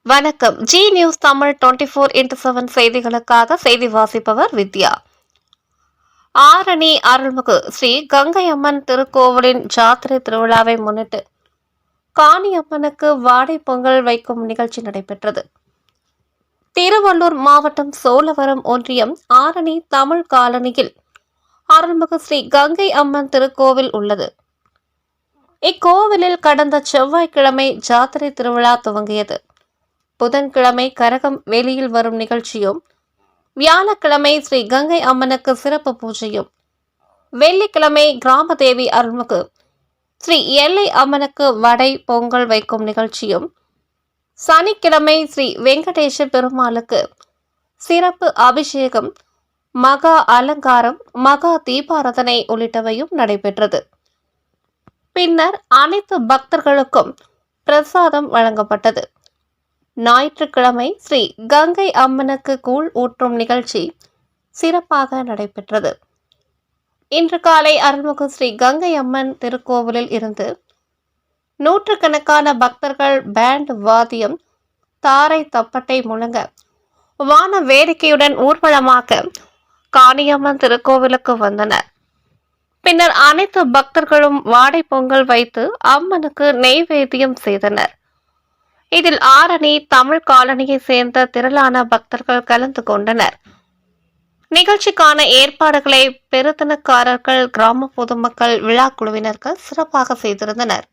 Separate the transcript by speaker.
Speaker 1: வணக்கம். G news Tamil 24x7 செய்திகளுக்காக செய்தி வாசிப்பவர் வித்யா. ஆரணி அருள்மிகு ஸ்ரீ கங்கை அம்மன் திருக்கோவிலின் ஜாத்திரை திருவிழாவை முன்னிட்டு காணியம்மனுக்கு வாடை பொங்கல் வைக்கும் நிகழ்ச்சி நடைபெற்றது. திருவள்ளூர் மாவட்டம் சோழவரம் ஒன்றியம் ஆரணி தமிழ் காலனியில் அருள்மிகு ஸ்ரீ கங்கை அம்மன் திருக்கோவில் உள்ளது. இக்கோவிலில் கடந்த செவ்வாய்க்கிழமை ஜாத்திரை திருவிழா துவங்கியது. புதன்கிழமை கரகம் வெளியில் வரும் நிகழ்ச்சியும், வியாழக்கிழமை ஸ்ரீ கங்கை அம்மனுக்கு சிறப்பு பூஜையும், வெள்ளிக்கிழமை கிராம தேவி அருள்மிகு ஸ்ரீ எல்லை அம்மனுக்கு வடை பொங்கல் வைக்கும் நிகழ்ச்சியும், சனிக்கிழமை ஸ்ரீ வெங்கடேஷ பெருமாளுக்கு சிறப்பு அபிஷேகம், மகா அலங்காரம், மகா தீபாராதனை உள்ளிட்டவையும் நடைபெற்றது. பின்னர் அனைத்து பக்தர்களுக்கும் பிரசாதம் வழங்கப்பட்டது. ஞாயிற்றுக்கிழமை ஸ்ரீ கங்கை அம்மனுக்கு கூழ் ஊற்றும் நிகழ்ச்சி சிறப்பாக நடைபெற்றது. இன்று காலை அருள்மிகு ஸ்ரீ கங்கை அம்மன் திருக்கோவிலில் இருந்து நூற்றுக்கணக்கான பக்தர்கள் பேண்ட் வாத்தியம், தாரை தப்பட்டை முழங்க வான வேடிக்கையுடன் ஊர்வலமாக காணியம்மன் திருக்கோவிலுக்கு வந்தனர். பின்னர் அனைத்து பக்தர்களும் வாடை பொங்கல் வைத்து அம்மனுக்கு நெய்வேத்தியம் செய்தனர். இதில் ஆரணி தமிழ் காலனியை சேர்ந்த திரளான பக்தர்கள் கலந்து கொண்டனர். நிகழ்ச்சிக்கான ஏற்பாடுகளை பெருத்தனக்காரர்கள், கிராம பொதுமக்கள், விழா குழுவினர்கள் சிறப்பாக செய்திருந்தனர்.